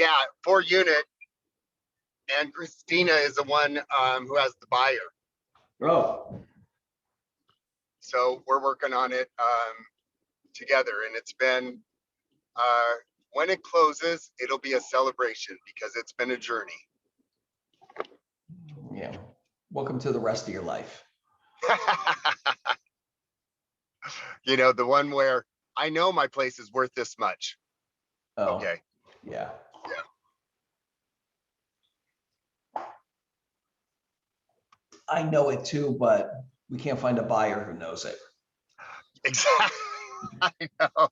Yeah, 4-unit, and Christina is the one who has the buyer. Oh, So we're working on it together, and it's been when it closes, it'll be a celebration because it's been a journey. yeah. Welcome to the rest of your life. You know, the one where I know my place is worth this much. Oh, Okay. yeah. Yeah. I know it too, but we can't find a buyer who knows it. Exactly. I know.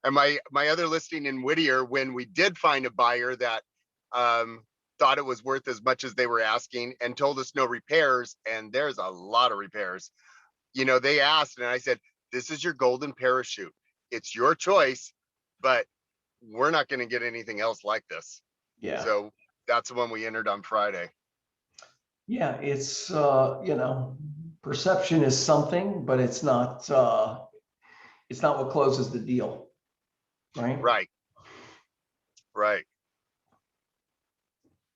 And my other listing in Whittier, when we did find a buyer that thought it was worth as much as they were asking and told us no repairs, and there's a lot of repairs. You know, they asked, and I said, "This is your golden parachute. It's your choice, but we're not going to get anything else like this." Yeah. So that's the one we entered on Friday. Yeah, it's you know, perception is something, but it's not what closes the deal, right? Right. Right.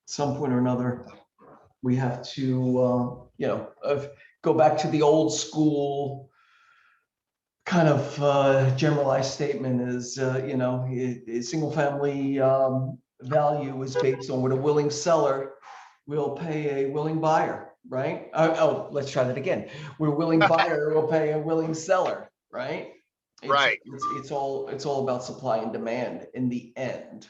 At some point or another, we have to you know, go back to the old school kind of generalized statement is you know, a single family value is based on what a willing seller will pay a willing buyer, right? Oh, let's try that again. What a willing buyer will pay a willing seller, right? Right. It's all about supply and demand in the end.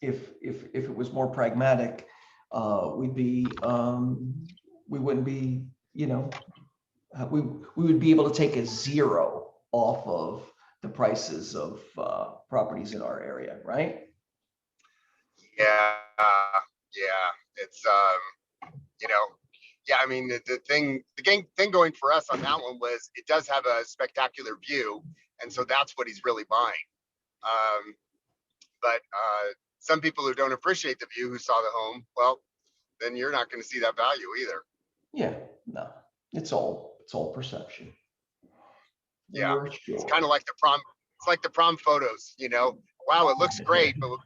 If it was more pragmatic, we wouldn't be, you know, we would be able to take a zero off of the prices of properties in our area, right? Yeah. Yeah. It's you know, yeah, I mean, the thing going for us on that one was it does have a spectacular view, and so that's what he's really buying. But some people who don't appreciate the view, who saw the home, well, then you're not going to see that value either. Yeah, no, it's all perception. Yeah, For sure. it's kind of like the prom. It's like the prom photos. You know, wow, it looks great, but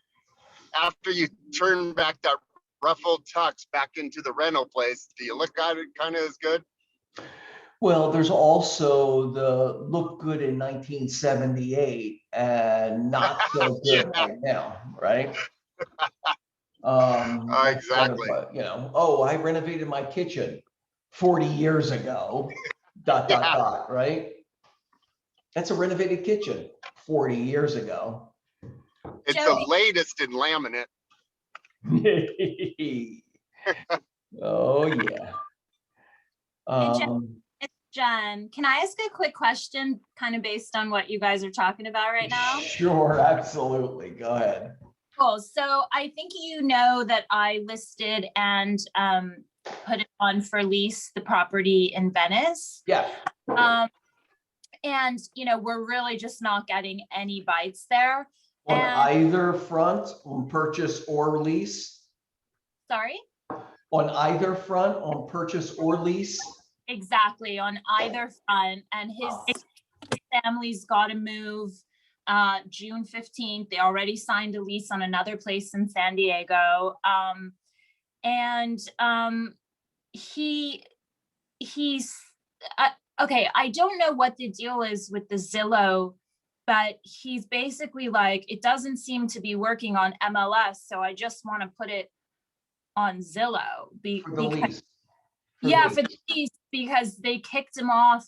after you turn back that ruffled tux back into the rental place, do you look at it kind of as good? Well, there's also the look good in 1978 and not so good Yeah, right now, right? That's kind of exactly. you know, oh, I renovated my kitchen 40 years ago, Yeah, right? That's a renovated kitchen 40 years ago. it's the latest in laminate. Oh, yeah. It's Jen. Can I ask a quick question kind of based on what you guys are talking about right now? Sure, absolutely. Go ahead. Cool. So I think you know that I listed and put it on for lease the property in Venice. Yeah. And, you know, we're really just not getting any bites there. On either front, on purchase or lease? Sorry? On either front, on purchase or lease? Exactly, on either front. And his family's got to move June 15th. They already signed a lease on another place in San Diego. He's okay. I don't know what the deal is with the Zillow, but he's basically like, it doesn't seem to be working on MLS. So I just want to put it on Zillow. For the lease. For the lease, because they kicked him off.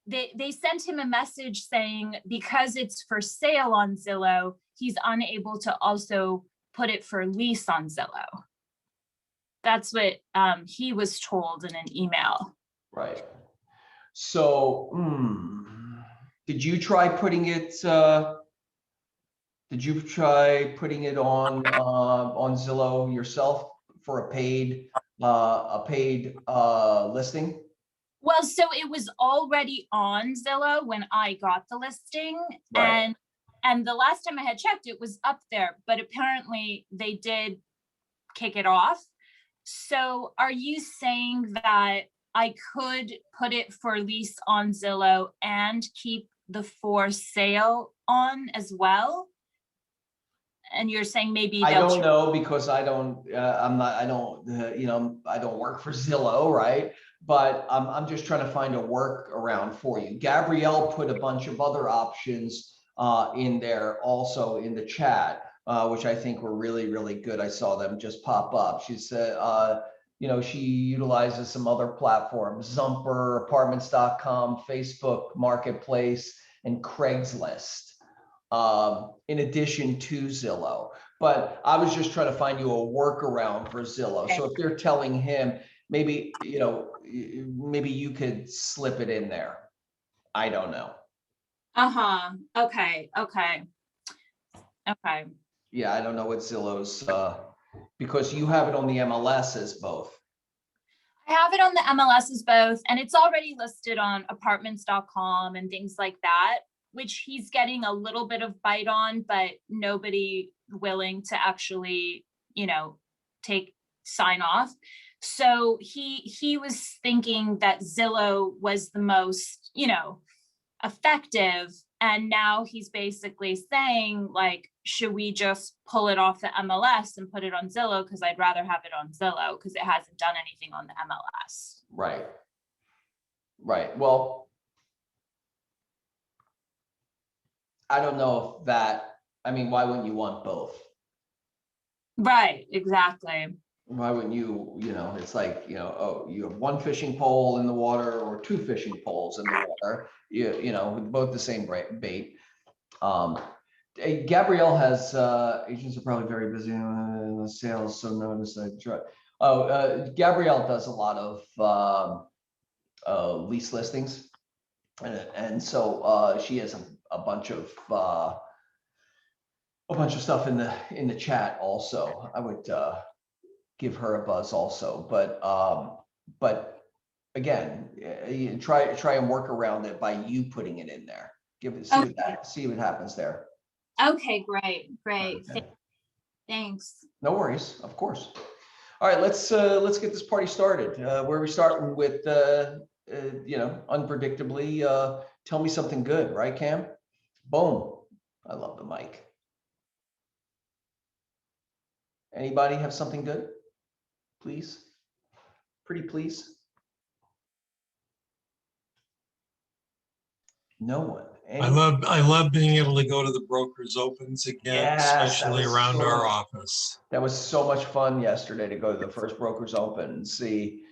They sent him a message saying because it's for sale on Zillow, he's unable to also put it for lease on Zillow. That's what he was told in an email. Right. So, did you try putting it? Did you try putting it on Zillow yourself for a paid listing? Well, so it was already on Zillow when I got the listing, right. and the last time I had checked, it was up there, but apparently they did kick it off. So are you saying that I could put it for lease on Zillow and keep the for sale on as well. And you're saying maybe I they'll don't know because I don't, I don't, I don't work for Zillow, right? But I'm just trying to find a workaround for you. Gabrielle put a bunch of other options in there also in the chat, which I think were really, really good. I saw them just pop up. She said, she utilizes some other platforms, Zumper, apartments.com, Facebook Marketplace, and Craigslist. In addition to Zillow. But I was just trying to find you a workaround for Zillow. So if they're telling him, maybe, maybe you could slip it in there. I don't know. Okay. Yeah, I don't know what Zillow's, because you have it on the MLS as both. I have it on the MLS as both, and it's already listed on apartments.com and things like that, which he's getting a little bit of bite on, but nobody willing to actually, sign off. So he was thinking that Zillow was the most, effective. And now he's basically saying, like, should we just pull it off the MLS and put it on Zillow? Because I'd rather have it on Zillow because it hasn't done anything on the MLS. Right. Well, I don't know if that, why wouldn't you want both? Right, exactly. Why wouldn't you, it's like, oh, you have one fishing pole in the water or two fishing poles in the water, with both the same bait. Gabrielle has, agents are probably very busy in the sales, so notice I try. Gabrielle does a lot of lease listings. And so she has a bunch of stuff in the chat also. I would give her a buzz also, but again, you try and work around it by you putting it in there. See what happens there. Okay, great. Okay. Thanks. No worries, of course. All right, let's get this party started. Where are we starting with? Unpredictably, tell me something good, right, Cam? Boom. I love the mic. Anybody have something good? Please. Pretty please. No one. I love being able to go to the brokers opens again, Yes, especially around our office. That was so much fun yesterday to go to the first brokers open and see,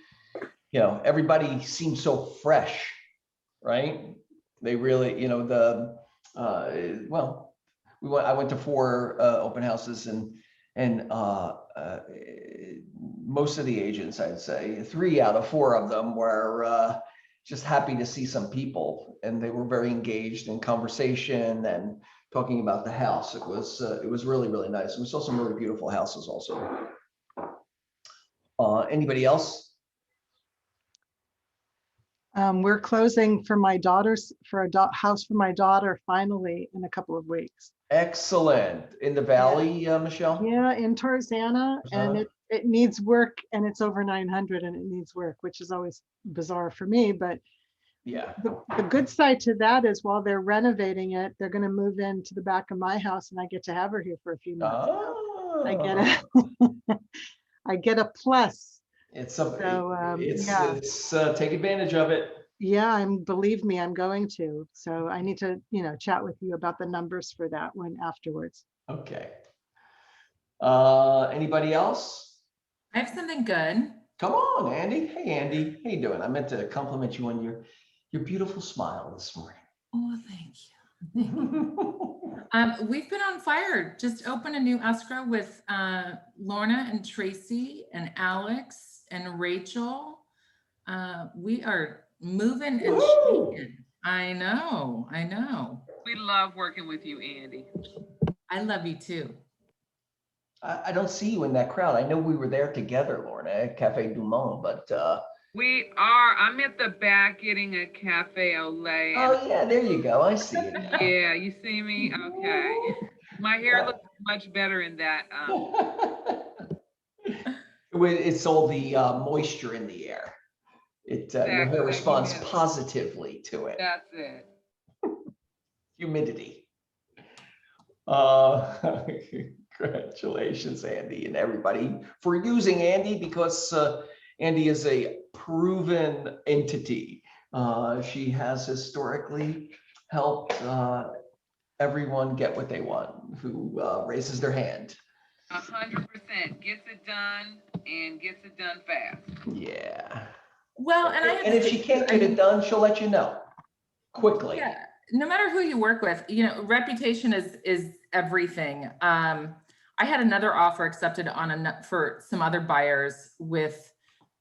everybody seems so fresh, right? They really, I went to 4 open houses and most of the agents, I'd say 3 out of 4 of them were just happy to see some people, and they were very engaged in conversation and talking about the house. It was really, really nice. And we saw some really beautiful houses also. Anybody else? We're closing for my daughter's, for a house for my daughter finally in a couple of weeks. Excellent. In the Valley, Michelle? Yeah, in Tarzana, and it needs work, and it's over 900 and it needs work, which is always bizarre for me. But yeah, the good side to that is while they're renovating it, they're going to move into the back of my house, and I get to have her here for a few months. Oh. I get a plus. It's yeah. Take advantage of it. Yeah, believe me, I'm going to. So I need to, chat with you about the numbers for that one afterwards. Okay. Anybody else? I have something good. Come on, Andy. Hey, Andy. How you doing? I meant to compliment you on your beautiful smile this morning. Oh, thank you. We've been on fire. Just opened a new escrow with Lorna and Tracy and Alex and Rachel. We are moving and shaking. I know. We love working with you, Andy. I love you too. I don't see you in that crowd. I know we were there together, Lorna, at Cafe Du Monde, but we are. I'm at the back getting a cafe au lait. Oh yeah, there you go. I see you now. Yeah, you see me? Okay. My hair looks much better in that. It's all the moisture in the air. your hair Exactly. responds Yeah. positively to it. That's it. Humidity. Congratulations, Andy, and everybody for using Andy, because Andy is a proven entity. She has historically helped everyone get what they want who raises their hand. 100% gets it done and gets it done fast. Yeah. Well, and I have And to if say she too, can't I get mean, it done, she'll let you know quickly. yeah, no matter who you work with, you know, reputation is everything. I had another offer accepted on for some other buyers with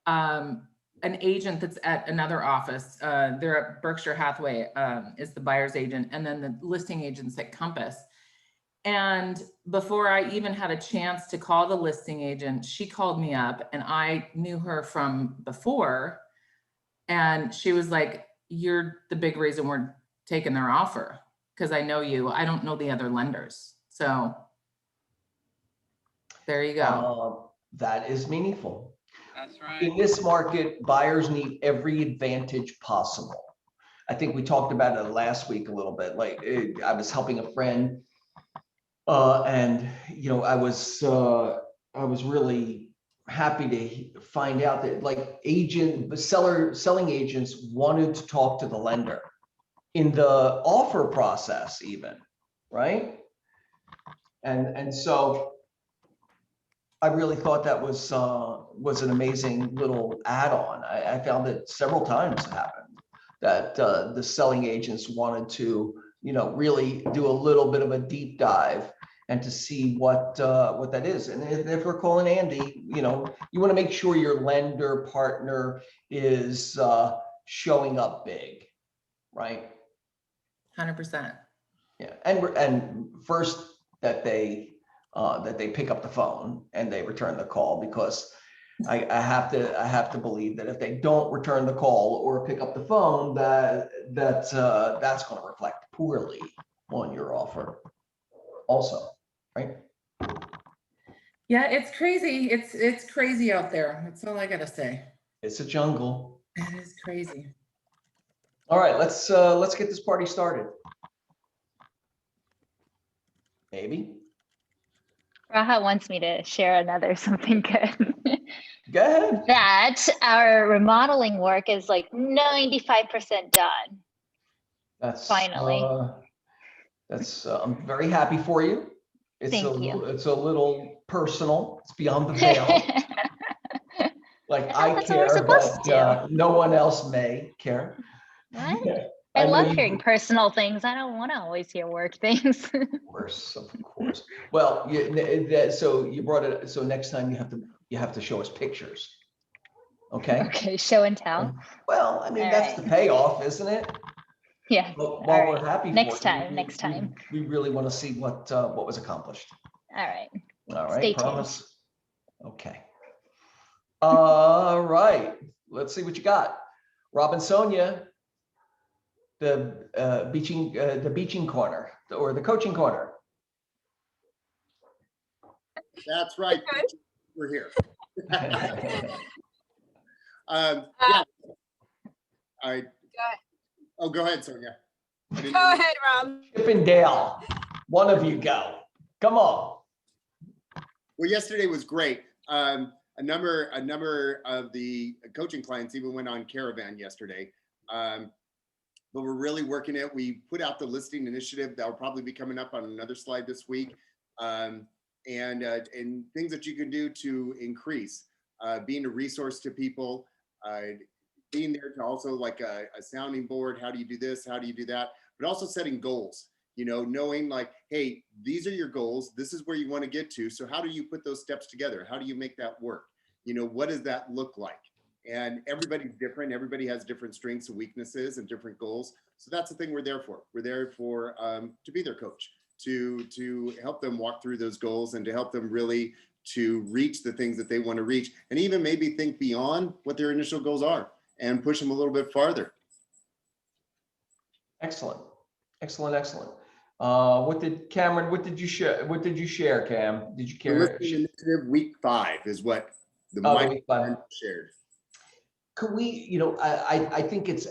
an agent that's at another office. They're at Berkshire Hathaway, is the buyer's agent, and then the listing agent's at Compass. And before I even had a chance to call the listing agent, she called me up, and I knew her from before. And she was like, "You're the big reason we're taking their offer, because I know you. I don't know the other lenders." So there you go. That is meaningful. That's right. In this market, buyers need every advantage possible. I think we talked about it last week a little bit. Like I was helping a friend, and you know, I was really happy to find out that like selling agents wanted to talk to the lender in the offer process, even, right? And so I really thought that was an amazing little add-on. I found it several times happened that the selling agents wanted to, you know, really do a little bit of a deep dive and to see what that is. And if we're calling Andy, you know, you want to make sure your lender partner is showing up big, right? 100%. Yeah, and first that they pick up the phone and they return the call, because I have to believe that if they don't return the call or pick up the phone, that's going to reflect poorly on your offer also, right? Yeah, it's crazy. It's crazy out there. That's all I gotta say. It's a jungle. It is crazy. All right, let's get this party started. Maybe. Raha wants me to share another something good. Go ahead. That our remodeling work is like 95% done. That's Finally. I'm very happy for you. Thank you. It's a little personal. It's beyond the veil. Like I That's what we're care, supposed but no one else may care. What? I I know love you- hearing personal things. I don't want to always hear work things. Of course. Well, so you brought it. So next time you have to show us pictures. Okay. Okay, show and tell. Well, I mean, All that's right. the payoff, isn't it? Yeah. Well, All while right. we're happy Next for you, time, next time. we really want to see what was accomplished. All right. All right. Stay Promise. Okay. All right. Let's see what you got. Rob and Sonia, the beaching corner or the coaching corner. That's right. We're here. Yeah. All right. Oh, go ahead, Sonia. Go ahead, Rob. Chip and Dale, one of you go. Come on. Well, yesterday was great. A number of the coaching clients even went on caravan yesterday. But we're really working it. We put out the listing initiative that will probably be coming up on another slide this week. And things that you can do to increase being a resource to people, being there to also like a sounding board. How do you do this? How do you do that? But also setting goals, you know, knowing like, hey, these are your goals. This is where you want to get to. So how do you put those steps together? How do you make that work? You know, what does that look like? And everybody's different. Everybody has different strengths and weaknesses and different goals. So that's the thing we're there for. We're there for to be their coach, to help them walk through those goals and to help them really to reach the things that they want to reach, and even maybe think beyond what their initial goals are and push them a little bit farther. Excellent. What did you share, Cam? Did you The care? listing initiative week 5 is what the Oh, Mike week 5. shared. could we, I think it's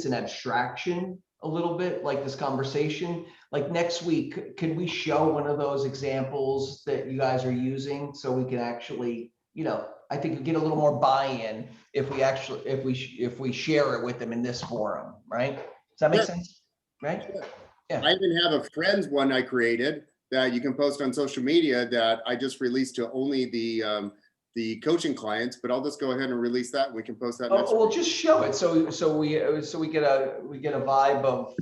an abstraction a little bit, like this conversation. Like next week, can we show one of those examples that you guys are using so we can actually, I think we get a little more buy-in if we actually, if we share it with them in this forum, right? Does that make sense? Right? Yeah. I even have a friends one I created that you can post on social media that I just released to only the coaching clients, but I'll just go ahead and release that. We can post that next Well, week. just show it so we get a vibe of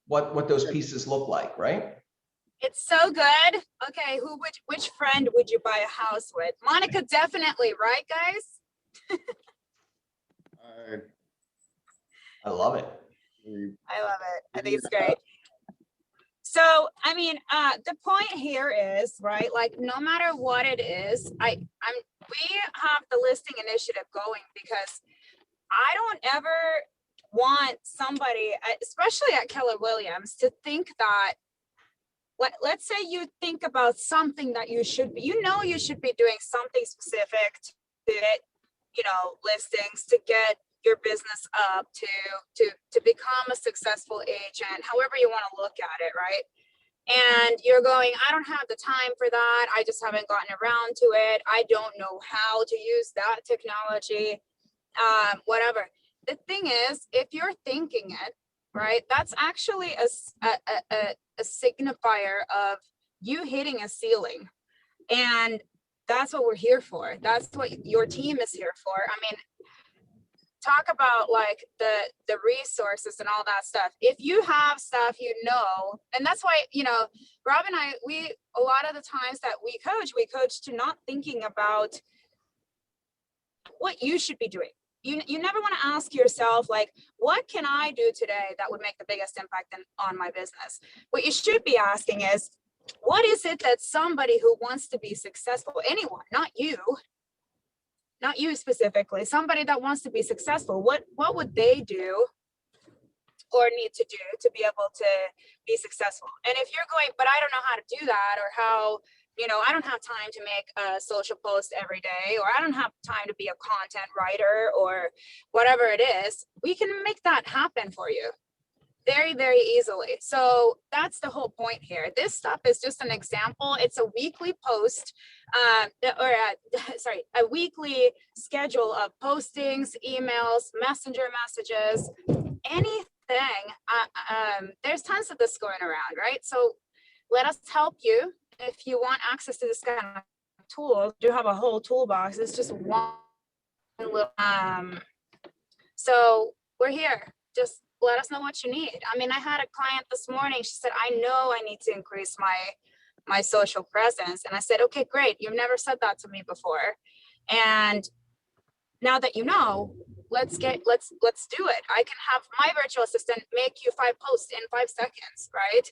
what those pieces look like, right? It's so good. Okay, which friend would you buy a house with? Monica, definitely, right, guys? I love it. I love it. I think it's great. So, I mean, the point here is, right, like no matter what it is, we have the listing initiative going because I don't ever want somebody, especially at Keller Williams, to think that, let's say you think about something that you should be, you should be doing something specific to get, listings, to get your business up, to become a successful agent, however you want to look at it, right? And you're going, I don't have the time for that. I just haven't gotten around to it. I don't know how to use that technology, whatever. The thing is, if you're thinking it, right, that's actually a signifier of you hitting a ceiling. And that's what we're here for. That's what your team is here for. I mean, talk about like the resources and all that stuff. If you have stuff, and that's why, Rob and I, a lot of the times that we coach to not thinking about what you should be doing. You never want to ask yourself, like, what can I do today that would make the biggest impact on my business? What you should be asking is, what is it that somebody who wants to be successful, anyone, not you specifically, somebody that wants to be successful, what would they do or need to do to be able to be successful? And if you're going, but I don't know how to do that, or how, I don't have time to make a social post every day, or I don't have time to be a content writer, or whatever it is, we can make that happen for you very, very easily. So that's the whole point here. This stuff is just an example. It's a weekly post, a weekly schedule of postings, emails, messenger messages, anything. There's tons of this going around, right? So let us help you. If you want access to this kind of tool, you have a whole toolbox. It's just one little, so we're here. Just let us know what you need. I mean, I had a client this morning. She said, I know I need to increase my social presence. And I said, okay, great. You've never said that to me before. And now that you know, let's do it. I can have my virtual assistant make you 5 posts in 5 seconds, right?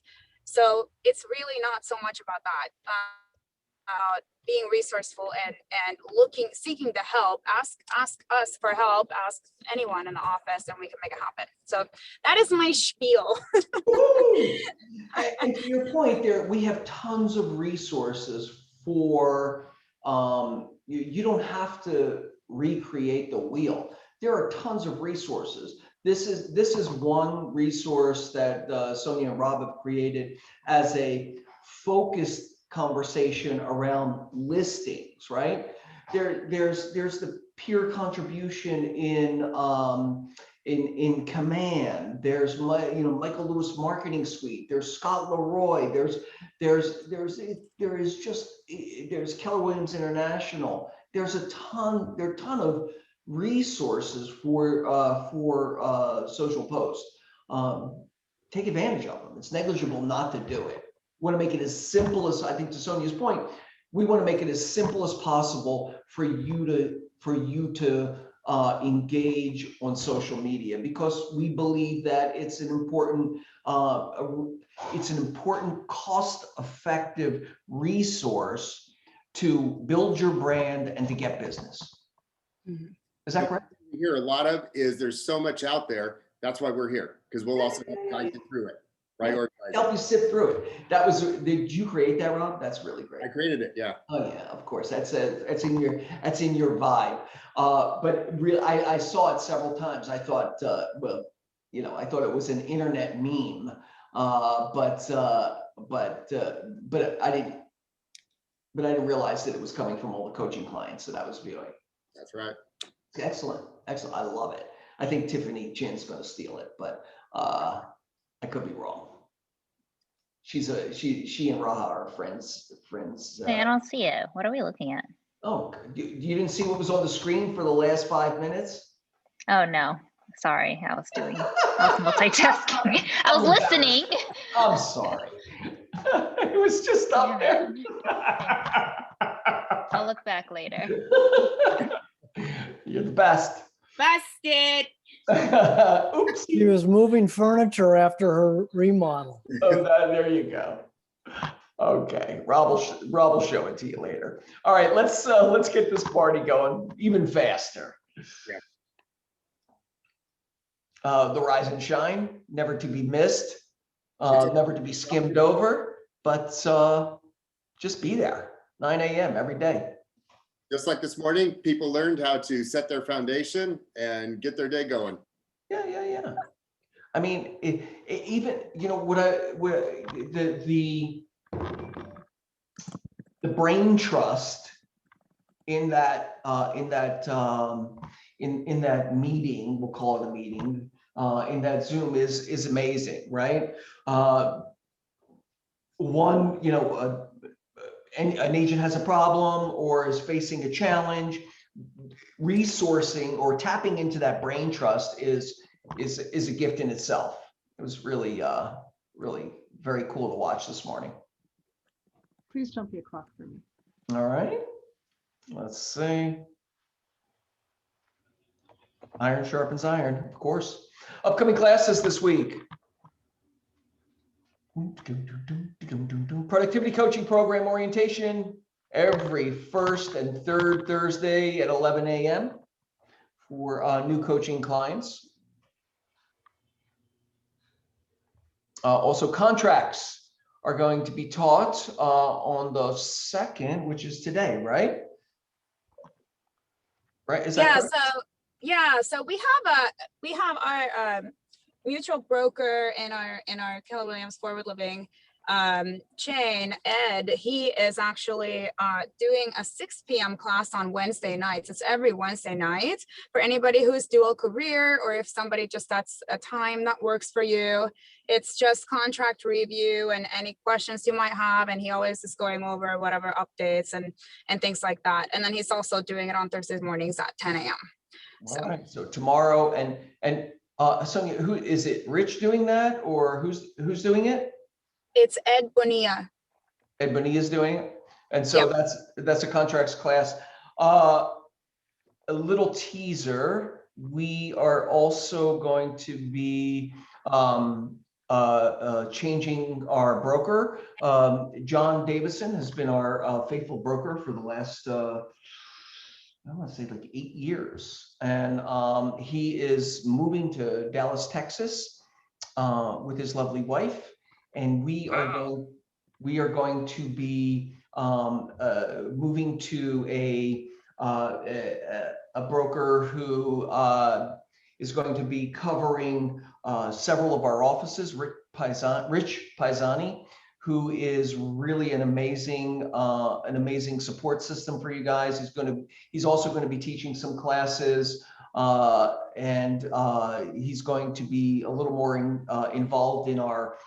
So it's really not so much about that. Being resourceful and seeking the help. Ask us for help. Ask anyone in the office, and we can make it happen. So that is my spiel. And to your point, we have tons of resources for. You don't have to recreate the wheel. There are tons of resources. This is one resource that Sonia and Rob have created as a focused conversation around listings, right? There's the peer contribution in Command. There's Michael Lewis Marketing Suite. There's Scott Leroy. There's Keller Williams International. There are a ton of resources for social posts. Take advantage of them. It's negligible not to do it. We want to make it as simple as, I think to Sonia's point, we want to make it as simple as possible for you to engage on social media, because we believe that it's an important cost-effective resource to build your brand and to get business. Mhm. Is that correct? What we hear a lot of is there's so much out there. That's why we're here, because we'll also guide you through it. Prioritize. Help you sift through it. That was, did you create that, Rob? That's really great. I created it, yeah. Oh yeah, of course. That's in your vibe. But really, I saw it several times. I thought, well, I thought it was an internet meme. But I didn't realize that it was coming from all the coaching clients that I was viewing. That's right. Excellent, excellent. I love it. I think Tiffany Chin's going to steal it, but I could be wrong. She and Raha are friends. Hey, I don't see it. What are we looking at? Oh, you didn't see what was on the screen for the last 5 minutes? Oh, no. Sorry, I was multitasking. I was listening. I'm sorry. It was just up there. I'll look back later. You're the best. Busted. Oops. She was moving furniture after her remodel. Oh, there you go. Okay, Rob will show it to you later. All right, let's get this party going even faster. Yeah. The rise and shine, never to be missed, never to be skimmed over, but just be there. 9 a.m. every day. Just like this morning, people learned how to set their foundation and get their day going. Yeah. I mean, even the brain trust in that meeting, we'll call it a meeting, in that Zoom is amazing, right? One, an agent has a problem or is facing a challenge, resourcing or tapping into that brain trust is a gift in itself. It was really very cool to watch this morning. Please don't be a clock for me. All right, let's see. Iron sharpens iron, of course. Upcoming classes this week. Productivity coaching program orientation every first and third Thursday at 11 a.m. for new coaching clients. Also, contracts are going to be taught on the 2nd, which is today, right? Right? Is that correct? So we have our mutual broker in our Keller Williams Forward Living chain, Ed. He is actually doing a 6 p.m. class on Wednesday nights. It's every Wednesday night for anybody who's dual career, or if somebody just, that's a time that works for you. It's just contract review and any questions you might have, and he always is going over whatever updates and things like that. And then he's also doing it on Thursday mornings at 10 a.m. All right, so tomorrow, and Sonia, who is it? Rich doing that, or who's doing it? It's Ed Bonilla. Ed Bonilla is doing it, and so Yep. that's a contracts class. A little teaser: we are also going to be changing our broker. John Davison has been our faithful broker for the last I want to say like 8 years, and he is moving to Dallas, Texas, with his lovely wife, and we are going to be moving to a broker who is going to be covering several of our offices. Rich Paisani, who is really an amazing support system for you guys. He's also going to be teaching some classes, and he's going to be a little more involved in our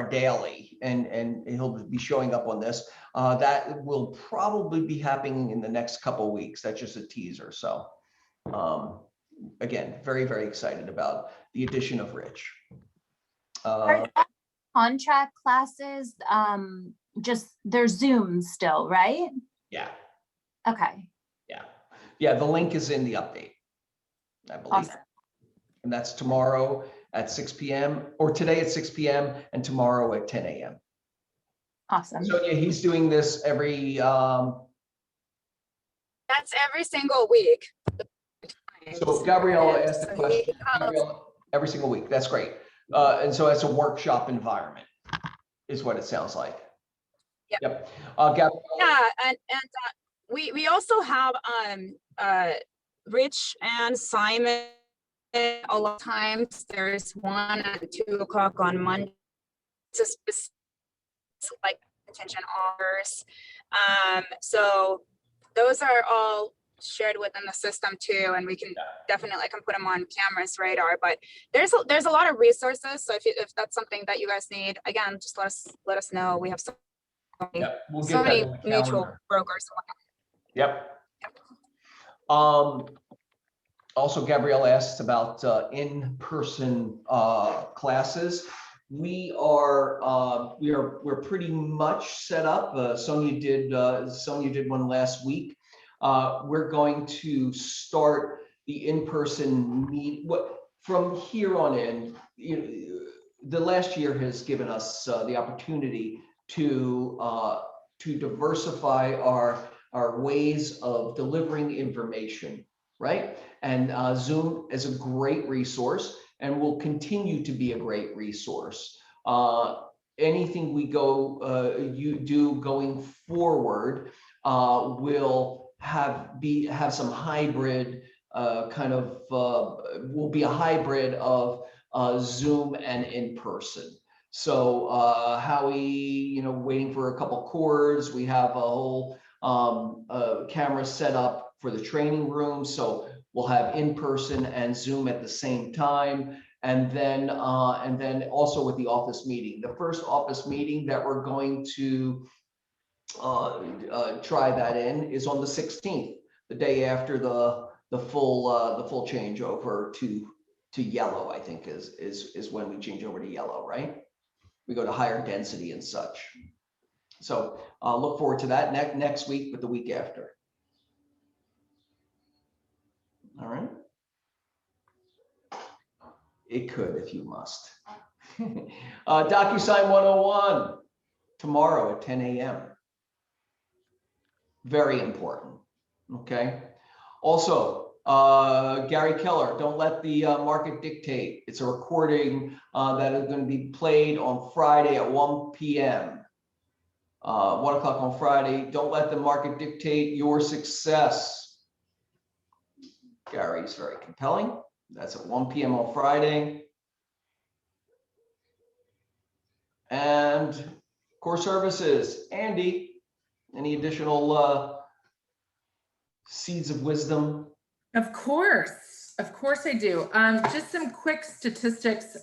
daily, and he'll be showing up on this. That will probably be happening in the next couple of weeks. That's just a teaser. So again, very, very excited about the addition of Rich. Contract classes, just they're Zoom still, right? Yeah. Okay. Yeah, the link is in the update, I believe. Awesome. And that's tomorrow at 6 p.m. or today at 6 p.m. and tomorrow at 10 a.m. Awesome. So yeah, he's doing this every That's every single week. so Gabriella asked the question. Gabriella, every single week. That's great. And so it's a workshop environment, is what it sounds like. Yep. Yep. Gabrielle? Yeah, and we also have Rich and Simon. A lot of times there's 1 and 2 o'clock on Monday. It's a specific, like attention hours. So those are all shared within the system too, and we can definitely, I can put them on camera's radar. But there's a lot of resources. So if that's something that you guys need, again, just let us know. We have so many, Yep, we'll so get that many in the mutual calendar. brokers. Yep. Also, Gabrielle asked about in-person classes. We're pretty much set up. Sonia did one last week. We're going to start the in-person meet. From here on in, the last year has given us the opportunity to diversify our ways of delivering information, right? And Zoom is a great resource and will continue to be a great resource. Anything we do going forward will have some hybrid will be a hybrid of Zoom and in person. So Howie, waiting for a couple cords. We have a whole camera set up for the training room. So we'll have in person and Zoom at the same time. And then also with the office meeting. The first office meeting that we're going to try that in is on the 16th, the day after the full changeover to yellow. I think is when we change over to yellow, right? We go to higher density and such. So look forward to that next week, but the week after. All right. It could if you must. DocuSign 101 tomorrow at 10 a.m. Very important. Okay. Also, Gary Keller, don't let the market dictate. It's a recording that is going to be played on Friday at 1 p.m. 1 o'clock on Friday. Don't let the market dictate your success. Gary's very compelling. That's at 1 p.m. on Friday. And core services, Andy, any additional seeds of wisdom? Of course I do. Just some quick statistics.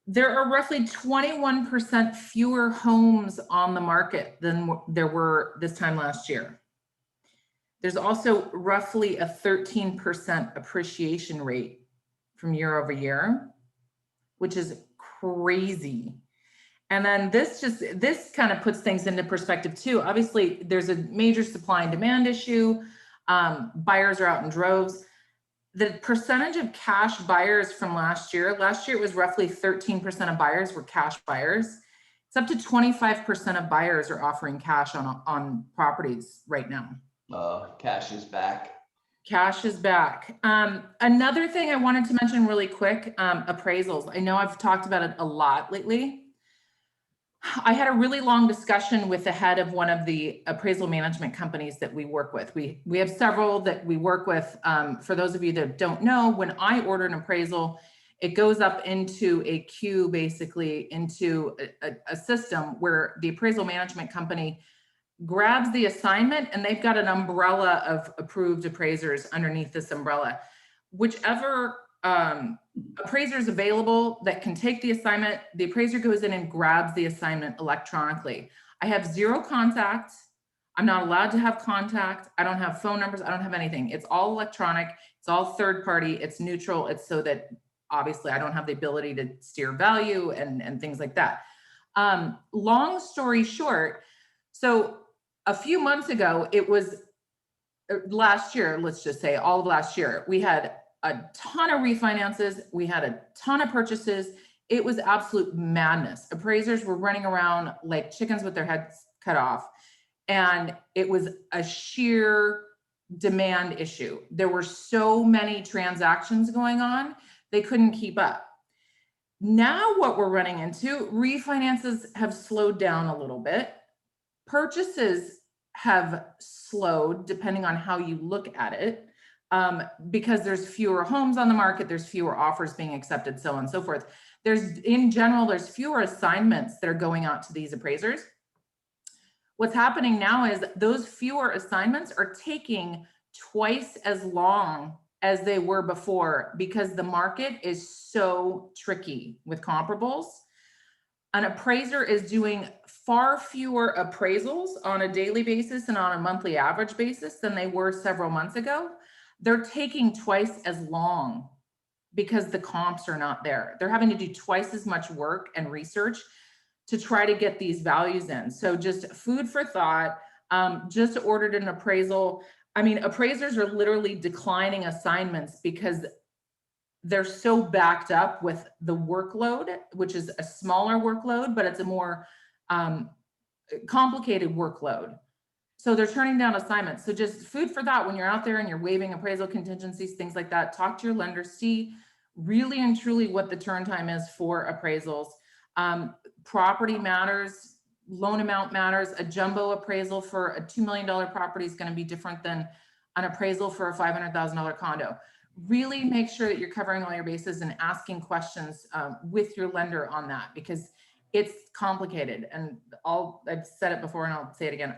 There are roughly 21% fewer homes on the market than there were this time last year. There's also roughly a 13% appreciation rate from year over year, which is crazy. And then this kind of puts things into perspective too. Obviously, there's a major supply and demand issue. Buyers are out in droves. The percentage of cash buyers from last year it was roughly 13% of buyers were cash buyers. It's up to 25% of buyers are offering cash on properties right now. Cash is back. Cash is back. Another thing I wanted to mention really quick, appraisals. I know I've talked about it a lot lately. I had a really long discussion with the head of one of the appraisal management companies that we work with. We have several that we work with. For those of you that don't know, when I order an appraisal, it goes up into a queue, basically into a system where the appraisal management company grabs the assignment and they've got an umbrella of approved appraisers underneath this umbrella. Whichever appraiser is available that can take the assignment, the appraiser goes in and grabs the assignment electronically. I have zero contact. I'm not allowed to have contact. I don't have phone numbers. I don't have anything. It's all electronic. It's all third party. It's neutral. It's so that obviously I don't have the ability to steer value and things like that. Long story short, so a few months ago, it was last year, let's just say all of last year, we had a ton of refinances. We had a ton of purchases. It was absolute madness. Appraisers were running around like chickens with their heads cut off. And it was a sheer demand issue. There were so many transactions going on, they couldn't keep up. Now what we're running into, refinances have slowed down a little bit. Purchases have slowed depending on how you look at it, because there's fewer homes on the market, there's fewer offers being accepted, so on and so forth. In general, there's fewer assignments that are going out to these appraisers. What's happening now is those fewer assignments are taking twice as long as they were before because the market is so tricky with comparables. An appraiser is doing far fewer appraisals on a daily basis and on a monthly average basis than they were several months ago. They're taking twice as long because the comps are not there. They're having to do twice as much work and research to try to get these values in. So just food for thought. Just ordered an appraisal. I mean, appraisers are literally declining assignments because they're so backed up with the workload, which is a smaller workload, but it's a more complicated workload. So they're turning down assignments. So just food for thought when you're out there and you're waiving appraisal contingencies, things like that. Talk to your lender, see really and truly what the turn time is for appraisals. Property matters, loan amount matters. A jumbo appraisal for a $2 million property is going to be different than an appraisal for a $500,000 condo. Really make sure that you're covering all your bases and asking questions with your lender on that, because it's complicated. And I've said it before and I'll say it again.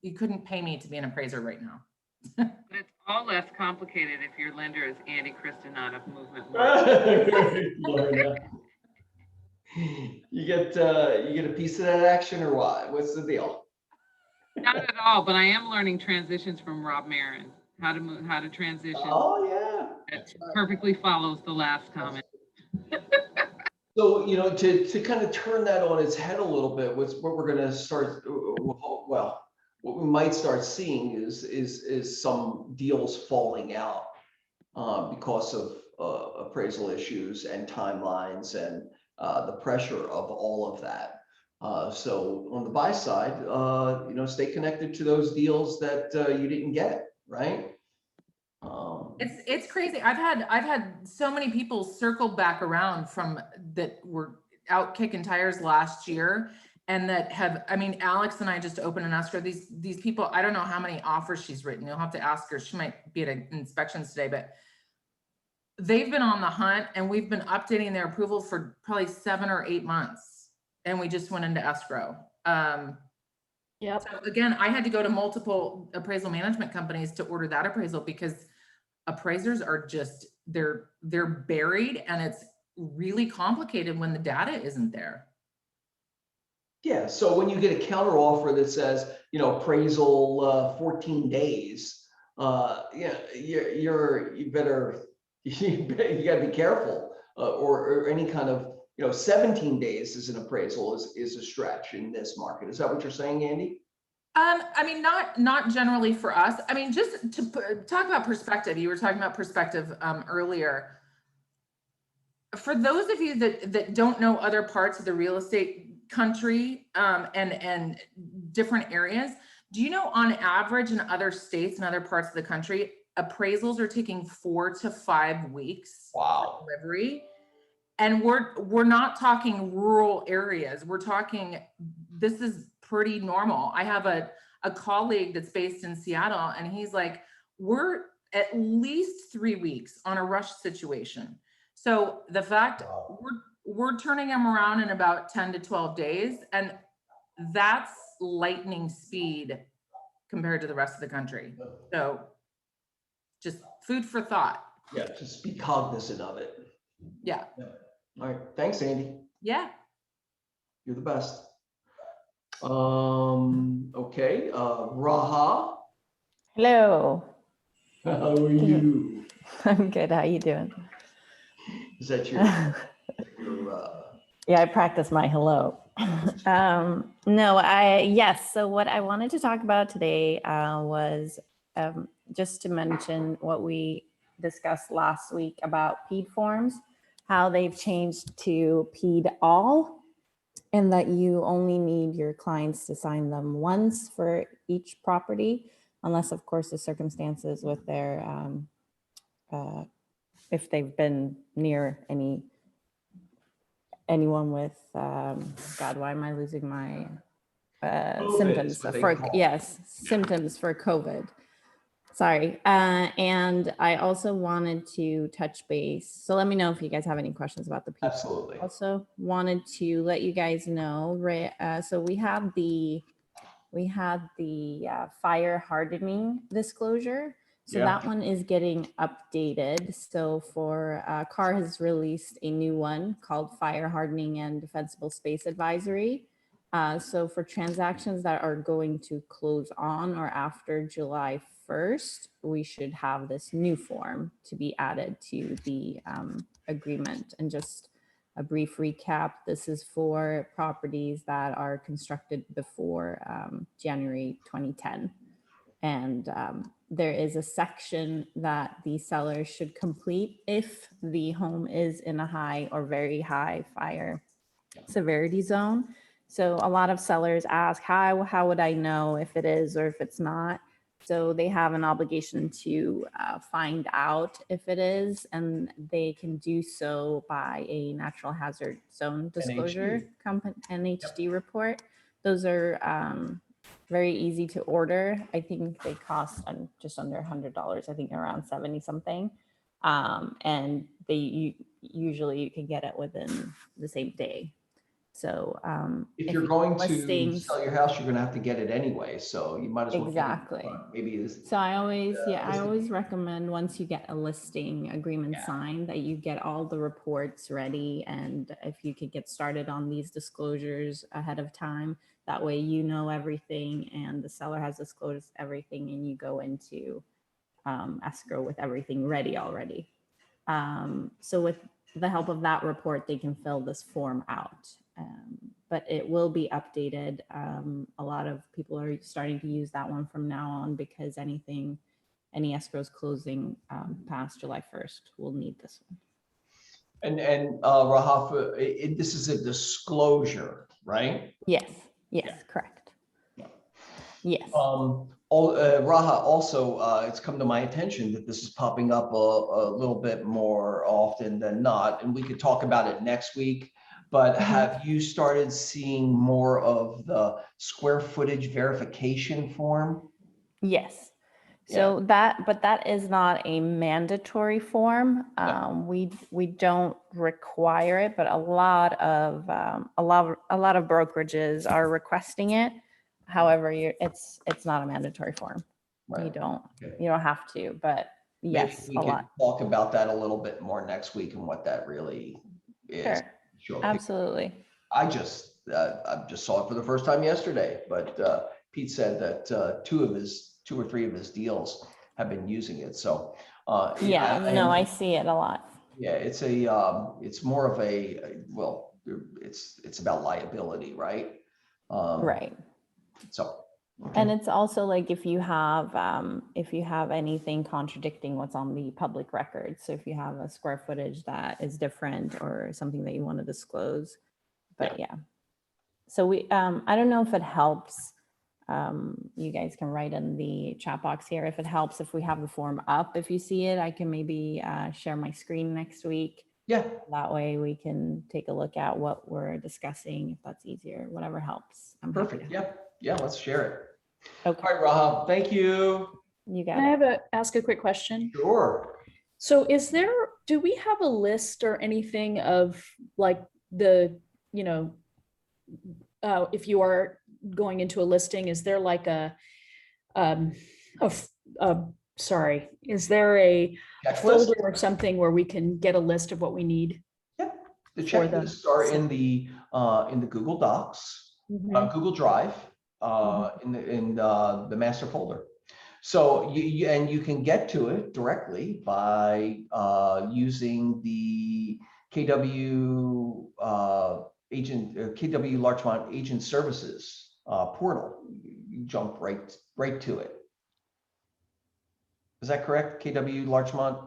You couldn't pay me to be an appraiser right now. But it's all less complicated if your lender is Andy Kristen out of Movement. You get a piece of that action or what? What's the deal? Not at all, but I am learning transitions from Rob Marin. How to transition. Oh yeah. That perfectly follows the last comment. So, to kind of turn that on its head a little bit, what we're going to start, well, what we might start seeing is some deals falling out because of appraisal issues and timelines and the pressure of all of that. So on the buy side, stay connected to those deals that you didn't get, right? It's crazy. I've had so many people circle back around from that were out kicking tires last year, and that have, I mean, Alex and I just opened an escrow. These people, I don't know how many offers she's written. You'll have to ask her. She might be at inspections today, but they've been on the hunt, and we've been updating their approval for probably 7 or 8 months, and we just went into escrow. Yep. So again, I had to go to multiple appraisal management companies to order that appraisal because appraisers are just, they're buried, and it's really complicated when the data isn't there. Yeah, so when you get a counter offer that says, appraisal 14 days, you better you got to be careful, or any kind of 17 days as an appraisal is a stretch in this market. Is that what you're saying, Andy? I mean, not generally for us. I mean, just to talk about perspective, you were talking about perspective earlier. For those of you that don't know other parts of the real estate country and different areas, do you know on average in other states and other parts of the country, appraisals are taking 4 to 5 weeks. Wow. Delivery. And we're not talking rural areas. We're talking, this is pretty normal. I have a colleague that's based in Seattle, and he's like, we're at least 3 weeks on a rush situation. So the fact we're turning them around in about 10 to 12 days, and that's lightning speed compared to the rest of the country. So just food for thought. Yeah, just be cognizant of it. Yeah. All right. Thanks, Andy. Yeah. You're the best. Okay. Raha. Hello. How are you? I'm good. How you doing? Is that your Yeah, I practice my hello. Yes. So what I wanted to talk about today was just to mention what we discussed last week about PED forms, how they've changed to PED all, and that you only need your clients to sign them once for each property, unless of course the circumstances with their, if they've been near any anyone with, God, why am I losing my COVID symptoms is what they for, call it. yes, symptoms for COVID. Sorry. And I also wanted to touch base. So let me know if you guys have any questions about the PEEP. Absolutely. Also wanted to let you guys know, so we had the fire hardening disclosure. So Yeah. that one is getting updated. So for CAR has released a new one called Fire Hardening and Defensible Space Advisory. So for transactions that are going to close on or after July 1st, we should have this new form to be added to the agreement. And just a brief recap, this is for properties that are constructed before January 2010. And there is a section that the seller should complete if the home is in a high or very high fire severity zone. So a lot of sellers ask, how would I know if it is or if it's not? So they have an obligation to find out if it is, and they can do so by a natural hazard zone disclosure NHD report. Those are very easy to order. I think they cost just under $100. I think around 70 something. And usually you can get it within the same day. So if you're going to listings, sell your house, you're going to have to get it anyway. So you might as well exactly. Get it maybe it's, so I always recommend once you get a listing agreement signed that you get all the reports ready, and if you could get started on these disclosures ahead of time, that way you know everything and the seller has disclosed everything, and you go into escrow with everything ready already. So with the help of that report, they can fill this form out. But it will be updated. A lot of people are starting to use that one from now on because any escrows closing past July 1st will need this one. and Rahaf, this is a disclosure, right? Yes, correct. Yes. Raha, also, it's come to my attention that this is popping up a little bit more often than not, and we could talk about it next week. But have you started seeing more of the square footage verification form? Yes. So that is not a mandatory form. We don't require it, but a lot of brokerages are requesting it. However, it's not a mandatory form. Right. You don't have to, but yes, maybe we could talk about that a little bit more next week and what that really is. Sure. Absolutely. I just saw it for the first time yesterday, but Pete said that two or three of his deals have been using it. So I see it a lot. Yeah, it's more of it's about liability, right? Right. So. Okay. And it's also like if you have anything contradicting what's on the public record. So if you have a square footage that is different or something that you want to disclose, but So I don't know if it helps. You guys can write in the chat box here if it helps if we have the form up. If you see it, I can maybe share my screen next week. Yeah. That way we can take a look at what we're discussing, if that's easier, whatever helps. I'm perfect. Yeah, let's share it. Okay. All right, Rahab, thank you. You got it. Can I ask a quick question? Sure. So do we have a list or anything of like the, if you are going into a listing, is there like is there a folder or something where we can get a list of what we need? Yeah, the checklists are in the Google Docs, Google Drive, in the master folder. So you can get to it directly by using the KW KW Larchmont Agent Services portal. You jump right to it. Is that correct, KW Larchmont?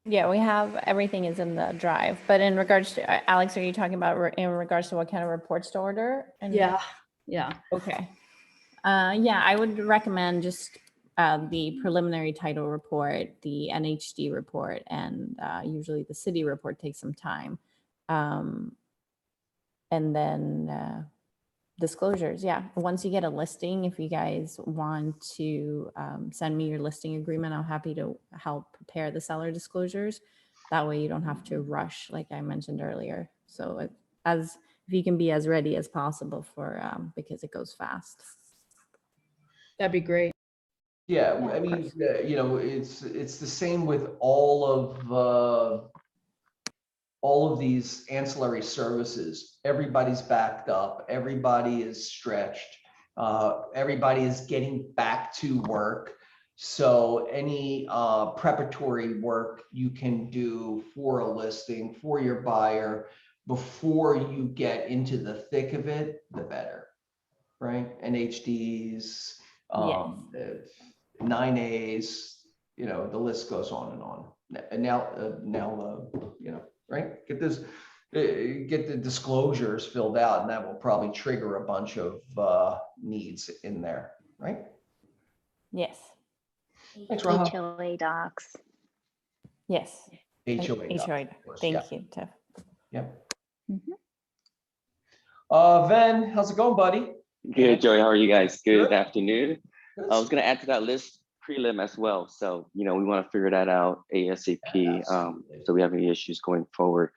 Yeah, we have everything is in the drive. But in regards to Alex, are you talking about in regards to what kind of reports to order? Yeah. Okay. I would recommend just the preliminary title report, the NHD report, and usually the city report takes some time. And then disclosures. Yeah. Once you get a listing, if you guys want to send me your listing agreement, I'm happy to help prepare the seller disclosures. That way you don't have to rush, like I mentioned earlier. So if you can be as ready as possible for, because it goes fast. That'd be great. Yeah, Yeah, I of mean, course. you know, it's the same with all of these ancillary services. Everybody's backed up, everybody is stretched, everybody is getting back to work. So any preparatory work you can do for a listing for your buyer before you get into the thick of it, the better, right? NHDs, Yes. 9As, you know, the list goes on and on. And now, you know, right? Get the disclosures filled out, and that will probably trigger a bunch of needs in there, right? Yes. Thanks, Raha. HOA docs. Yes. HOA docs, HOA. of course, Thank yeah. you, Tiff. Yep. Mhm. Ven, how's it going, buddy? Good, Joey. How are you guys? Good Good. afternoon. Good. I was going to add to that list prelim as well. So, you know, we want to figure that out ASAP. So we have any issues going forward.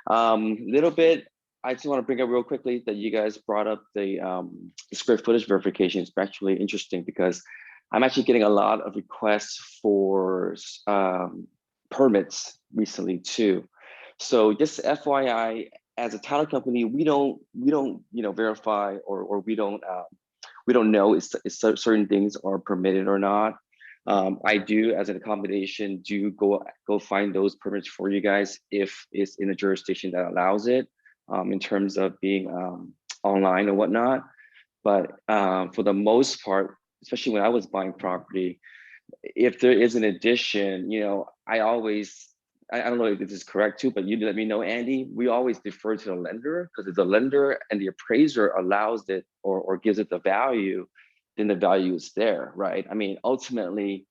Little bit, I just want to bring up real quickly that you guys brought up the square footage verification. It's actually interesting because I'm actually getting a lot of requests for permits recently too. So just FYI, as a title company, we don't you know verify or we don't know if certain things are permitted or not. I do, as an accommodation, do go find those permits for you guys if it's in a jurisdiction that allows it, in terms of being online or whatnot. But for the most part, especially when I was buying property, if there is an addition, you know, I don't know if this is correct too, but you let me know, Andy. We always defer to the lender, because if the lender and the appraiser allows it or gives it the value, then the value is there, right? I mean, ultimately,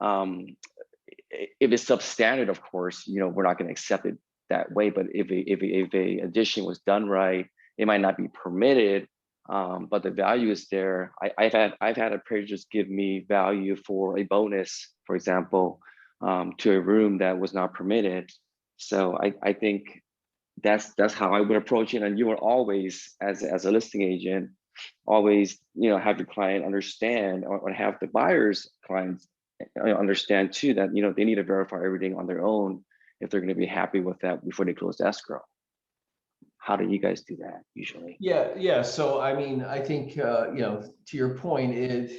if it's substandard, of course, you know, we're not going to accept it that way. But if a addition was done right, it might not be permitted, but the value is there. I've had appraisers give me value for a bonus, for example, to a room that was not permitted. So I think that's how I would approach it. And you will always, as a listing agent, always, you know, have your client understand, or have the buyer's clients understand too, that, you know, they need to verify everything on their own if they're going to be happy with that before they close escrow. How do you guys do that usually? Yeah. So I mean, I think you know, to your point, is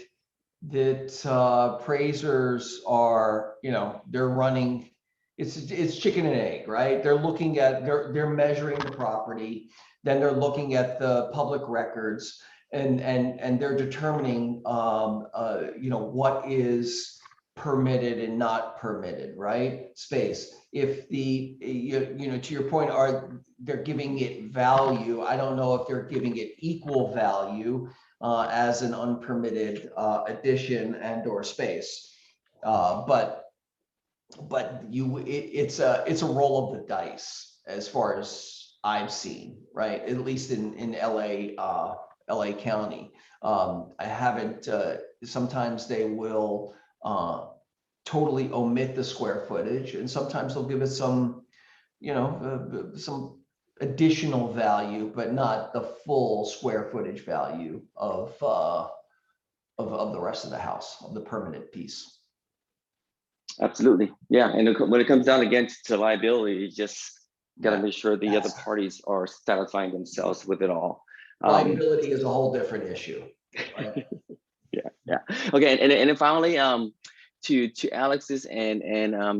that appraisers are, you know, they're running, it's chicken and egg, right? They're looking at, they're measuring the property, then they're looking at the public records, and they're determining you know, what is permitted and not permitted, right? Space. If the you know, to your point, they're giving it value. I don't know if they're giving it equal value as an unpermitted addition and or space, but it's a roll of the dice as far as I've seen, right? At least in LA County. I haven't. Sometimes they will totally omit the square footage, and sometimes they'll give it some, you know, some additional value, but not the full square footage value of the rest of the house, of the permanent piece. Absolutely. Yeah. And when it comes down again to liability, you just got to make sure the other parties are satisfying themselves with it all. Liability is a whole different issue. Right? Yeah. Okay. And then finally, to Alex's and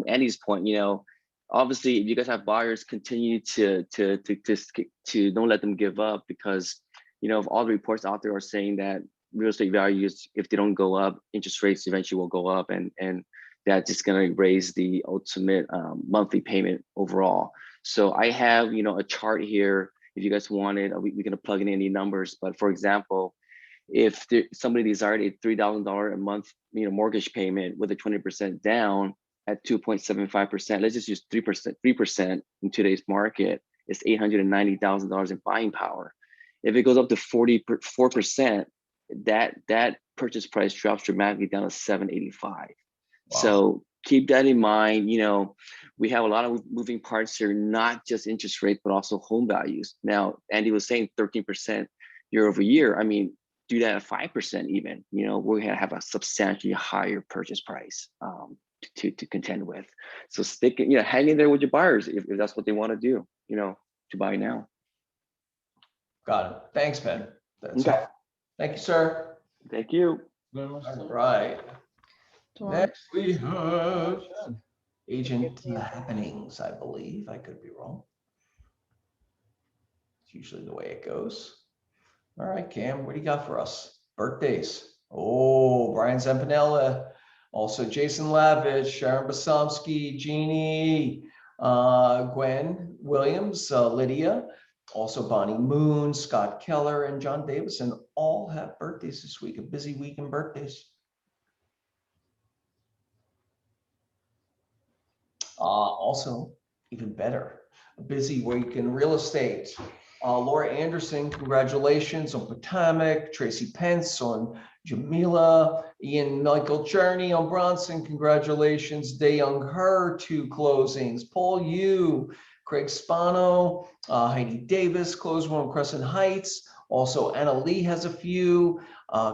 Andy's point, you know, obviously, if you guys have buyers, continue to don't let them give up, because, you know, all the reports out there are saying that real estate values, if they don't go up, interest rates eventually will go up, and that's just going to raise the ultimate monthly payment overall. So I have, you know, a chart here. If you guys want it, we can plug in any numbers. But for example, if somebody desired a $3,000 a month, you know, mortgage payment with a 20% down at 2.75%, let's just use 3% in today's market, it's $890,000 in buying power. If it goes up to 44%, that purchase price drops dramatically down to 785. Wow. So keep that in mind. You know, we have a lot of moving parts here, not just interest rate, but also home values. Now, Andy was saying 13% year over year. I mean, do that at 5% even, you know, we're gonna have a substantially higher purchase price to contend with. So stick, you know, hang in there with your buyers if that's what they want to do, you know, to buy now. Got it. Thanks, Ben. That's Okay. helpful. Thank you, sir. Thank you. All right. Next we have Agent Happenings, I believe. I could be wrong. It's usually the way it goes. All right, Cam, what do you got for us? Birthdays. Oh, Brian Zampanella. Also Jason Lavish, Sharon Basomsky, Jeannie, Gwen Williams, Lydia. Also Bonnie Moon, Scott Keller, and John Davison all have birthdays this week. A busy week in birthdays. Also, even better, a busy week in real estate. Laura Anderson, congratulations on Potomac. Tracy Pence on Jamila. Ian Michael Journey on Bronson, congratulations. Dayoung Her, 2 closings. Paul Yu, Craig Spano, Heidi Davis, closed one on Crescent Heights. Also, Anna Lee has a few.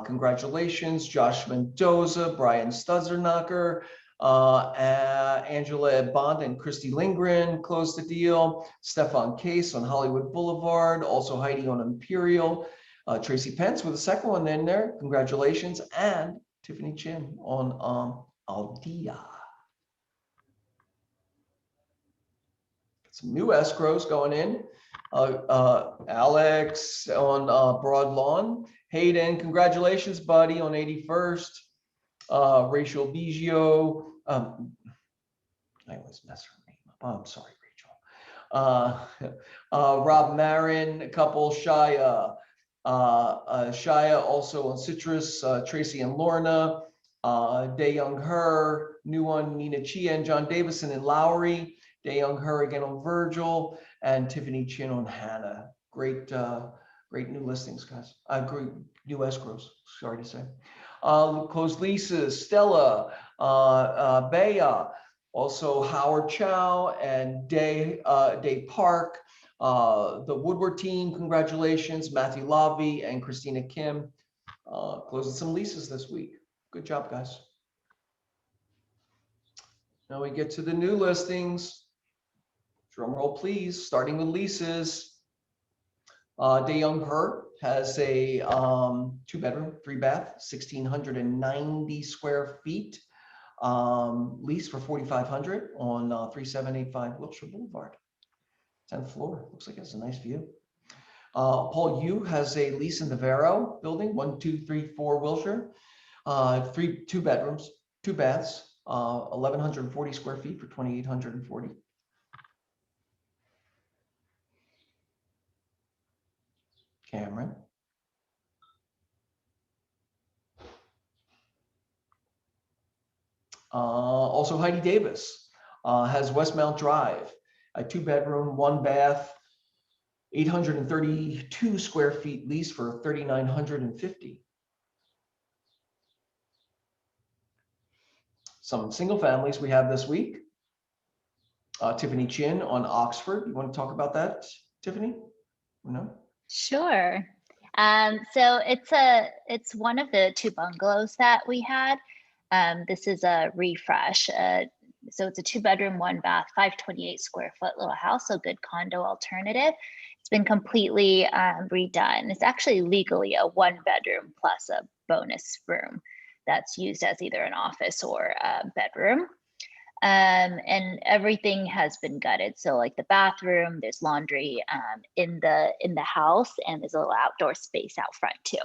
Congratulations. Josh Mendoza, Brian Studzernacher, Angela Bond and Christy Lindgren closed the deal. Stefan Case on Hollywood Boulevard. Also Heidi on Imperial. Tracy Pence with the second one in there. Congratulations. And Tiffany Chin on Aldea. Some new escrows going in. Alex on Broad Lawn. Hayden, congratulations, buddy, on 81st. Rachel Biggio. I always mess her name up. Oh, I'm sorry, Rachel. Rob Marin, a couple. Shia. Shia also on Citrus. Tracy and Lorna. Dayoung Her. New one, Nina Chia and John Davison and Lowry. Dayoung Her again on Virgil. And Tiffany Chin on Hannah. Great new listings, guys. Great new escrows, sorry to say. Closed leases, Stella, Bea, also Howard Chow and Day Park. The Woodward team, congratulations, Matthew Lavi and Christina Kim. Closing some leases this week. Good job, guys. Now we get to the new listings. Drum roll, please, starting with leases. Dayoung Her has a 2-bedroom, 3-bath, 1,690 square feet. Lease for $4,500 on 3785 Wilshire Boulevard. 10th floor. Looks like it has a nice view. Paul Yu has a lease in the Vero building, 1234 Wilshire. 2 bedrooms, 2 baths, 1,140 square feet for 2,840. Cameron. Also Heidi Davis has Westmount Drive, a 2-bedroom, 1-bath, 832 square feet lease for 3,950. Some single families we have this week. Tiffany Chin on Oxford. You want to talk about that, Tiffany? No? Sure. So it's one of the 2 bungalows that we had. This is a refresh. So it's a 2-bedroom, 1-bath, 528 square foot little house, so good condo alternative. It's been completely redone. It's actually legally a 1-bedroom plus a bonus room that's used as either an office or a bedroom. And everything has been gutted. So like the bathroom, there's laundry in the house, and there's a little outdoor space out front too.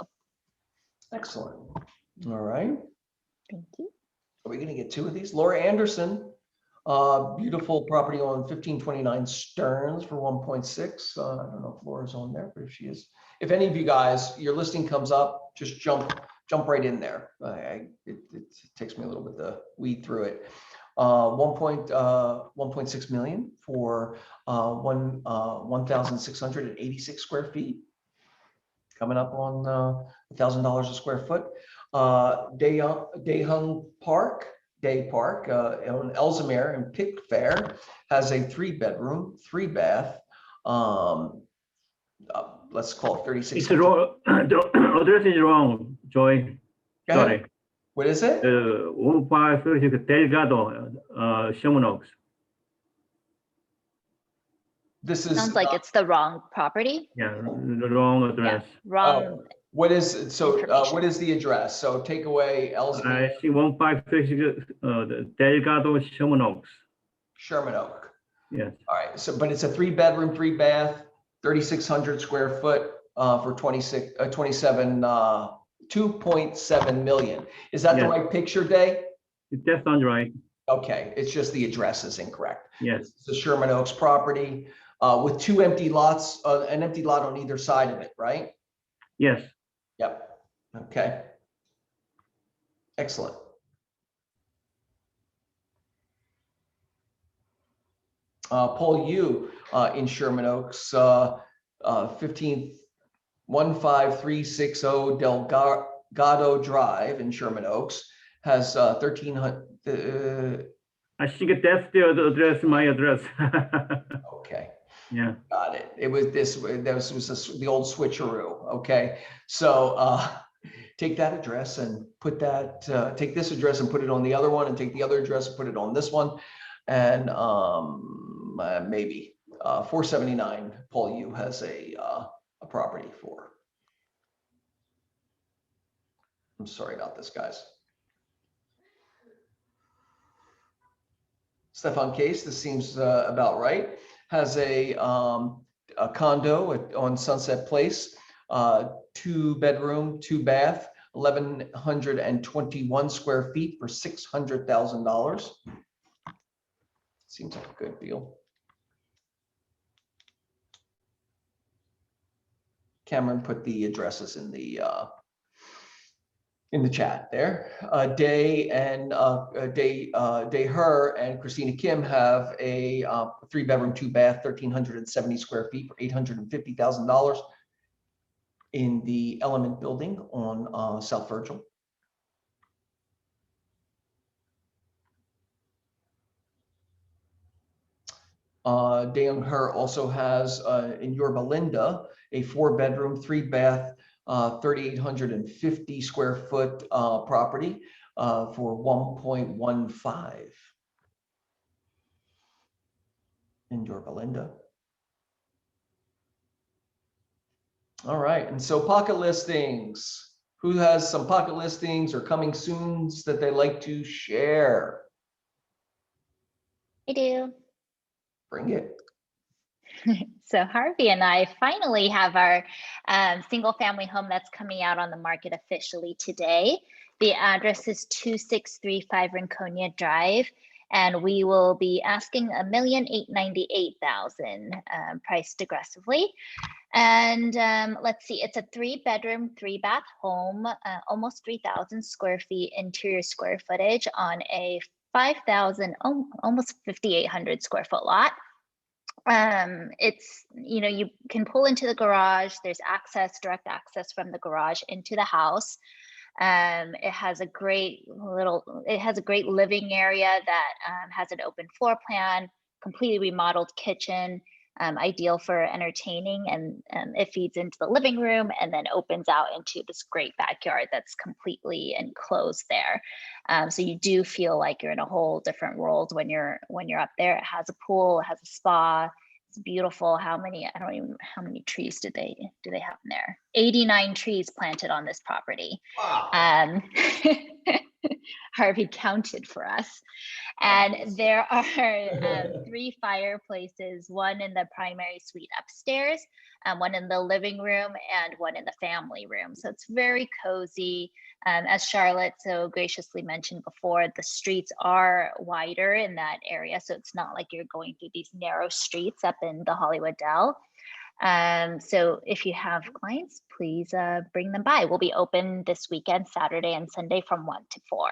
Excellent. All right. Thank you. Are we going to get 2 of these? Laura Anderson, beautiful property on 1529 Stearns for 1.6. I don't know if Laura's on there, but if she is, if any of you guys, your listing comes up, just jump right in there. It takes me a little bit to weed through it. 1.6 million for 1,686 square feet. Coming up on $1,000 a square foot. Daehung Park, Day Park on Ellesmere and Pickfair has a 3-bedroom, 3-bath. Let's call it 36. It's wrong. The address is wrong, Joy. Sorry. What is it? 1536 Delgado, Sherman Oaks. This is Sounds like it's the wrong property. Yeah, the wrong address. Wrong. What is so? What is the address? So take away Ellesmere. I see 1536 Delgado, Sherman Oaks. Sherman Oak. Yes. All right. So, but it's a 3-bedroom, 3-bath, 3,600 square foot for 27, 2.7 million. Is that the right picture, Day? That sounds right. Okay. It's just the address is incorrect. Yes. It's the Sherman Oaks property with 2 empty lots, an empty lot on either side of it, right? Yes. Yep. Okay. Excellent. Paul Yu in Sherman Oaks, 15360 Delgado Drive in Sherman Oaks has 1,300. I think that's the address, my address. Okay. Yeah. Got it. It was the old switcheroo. Okay. So take that address and put that, take this address and put it on the other one, and take the other address and put it on this one. And maybe 479 Paul Yu has a property for. I'm sorry about this, guys. Stefan Case, this seems about right. Has a condo on Sunset Place, 2-bedroom, 2-bath, 1,121 square feet for $600,000. Seems like a good deal. Cameron put the addresses in the chat there. Day Her and Christina Kim have a 3-bedroom, 2-bath, 1,370 square feet for $850,000 in the Element Building on South Virgil. Daeung Her also has in Yorba Linda a 4-bedroom, 3-bath, 3,850 square foot property for 1.15 in Yorba Linda. All right, and so pocket listings. Who has some pocket listings or coming soons that they like to share? I do. Bring it. So Harvey and I finally have our single family home that's coming out on the market officially today. The address is 2635 Rinconia Drive, and we will be asking $1,898,000 priced aggressively. And let's see, it's a 3-bedroom, 3-bath home, almost 3,000 square feet interior square footage on a 5,000, almost 5,800 square foot lot. It's, you can pull into the garage. There's direct access from the garage into the house. It has a great living area that has an open floor plan, completely remodeled kitchen, ideal for entertaining, and it feeds into the living room and then opens out into this great backyard that's completely enclosed there. So you do feel like you're in a whole different world when you're up there. It has a pool, it has a spa. It's beautiful. I don't even know how many trees do they have in there? 89 trees planted on this property. Wow. Harvey counted for us. And there are 3 fireplaces, one in the primary suite upstairs, one in the living room, and one in the family room. So it's very cozy. As Charlotte so graciously mentioned before, the streets are wider in that area. So it's not like you're going through these narrow streets up in the Hollywood Dell. So if you have clients, please bring them by. We'll be open this weekend, Saturday and Sunday from 1 to 4.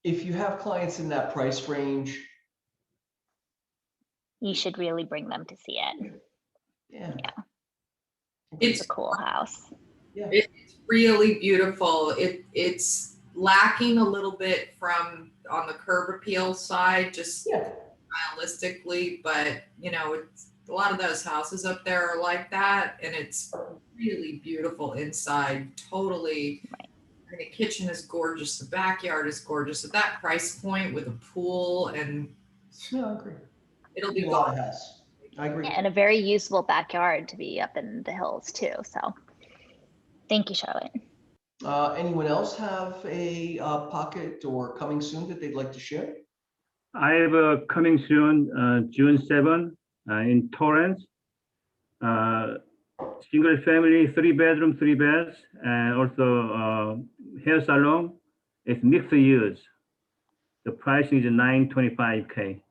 if you have clients in that price range, You should really bring them to see it. yeah. It's a cool house. Yeah. It's really beautiful. It's lacking a little bit from on the curb appeal side, just stylistically, but you know, it's a lot of those houses up there are like that, and it's really beautiful inside. Totally. I mean, the kitchen is gorgeous. The backyard is gorgeous. At that price point with a pool, and no, I agree. It'll be a lot of house. I agree. Yeah, and a very usable backyard to be up in the hills too. So thank you, Charlotte. Anyone else have a pocket or coming soon that they'd like to share? I have a coming soon, June 7 in Torrance. Single family, 3-bedroom, 3 baths, and also hair salon. It's mixed use. The price is $925K.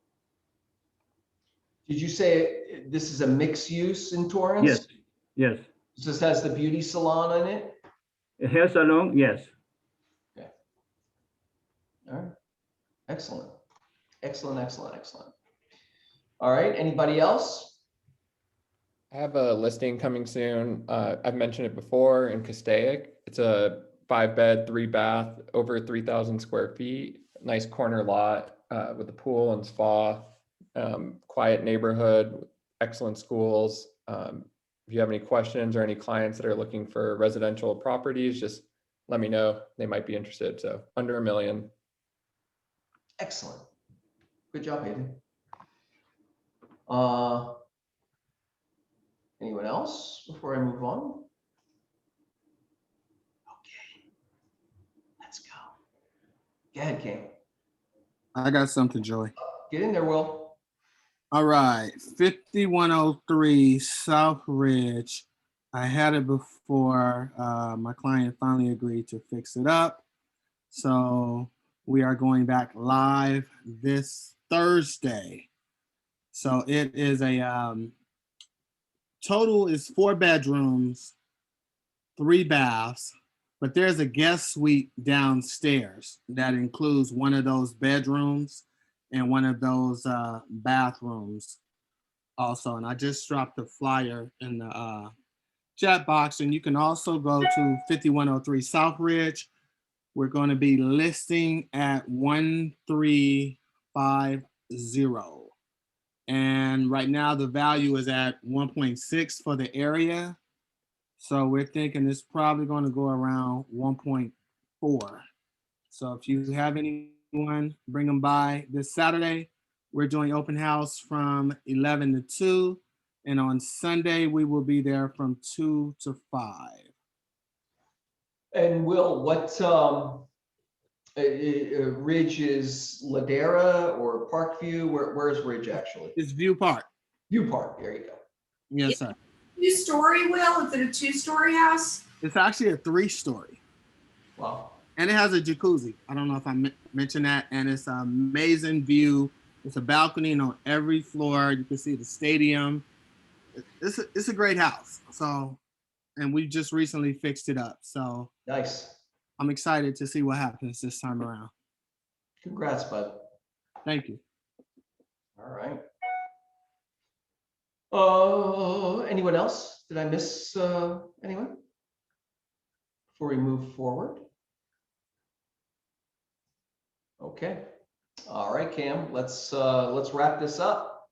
Did you say this is a mixed use in Torrance? Yes, yes. This has the beauty salon in it? A hair salon, yes. Okay. All right. Excellent. Excellent, excellent, excellent. All right. Anybody else? I have a listing coming soon. I've mentioned it before in Castaic. It's a 5-bed, 3-bath, over 3,000 square feet. Nice corner lot with a pool and spa. Quiet neighborhood, excellent schools. If you have any questions or any clients that are looking for residential properties, just let me know. They might be interested. So under $1 million. Excellent. Good job, Hayden. Anyone else before I move on? Okay. Let's go. Go ahead, Cam. I got something, Joey. Get in there, Will. All right, 5103 South Ridge. I had it before. My client finally agreed to fix it up. So we are going back live this Thursday. So it is a total is 4 bedrooms, 3 baths, but there's a guest suite downstairs that includes one of those bedrooms and one of those bathrooms also. And I just dropped the flyer in the chat box. And you can also go to 5103 South Ridge. We're going to be listing at 1350. And right now the value is at 1.6 for the area. So we're thinking it's probably going to go around 1.4. So if you have anyone, bring them by this Saturday. We're doing open house from 11 to 2. And on Sunday, we will be there from 2 to 5. And Will, what Ridge is Ladera or Parkview? Where's Ridge actually? It's View Park. View Park, there you go. Yes, sir. 2-story, Will? Is it a 2-story house? It's actually a 3-story. Wow. And it has a jacuzzi. I don't know if I mentioned that. And it's an amazing view. It's a balcony on every floor. You can see the stadium. It's a great house. So, and we just recently fixed it up. So nice. I'm excited to see what happens this time around. Congrats, bud. Thank you. All right. Anyone else? Did I miss anyone? Before we move forward. Okay. All right, Cam, let's wrap this up.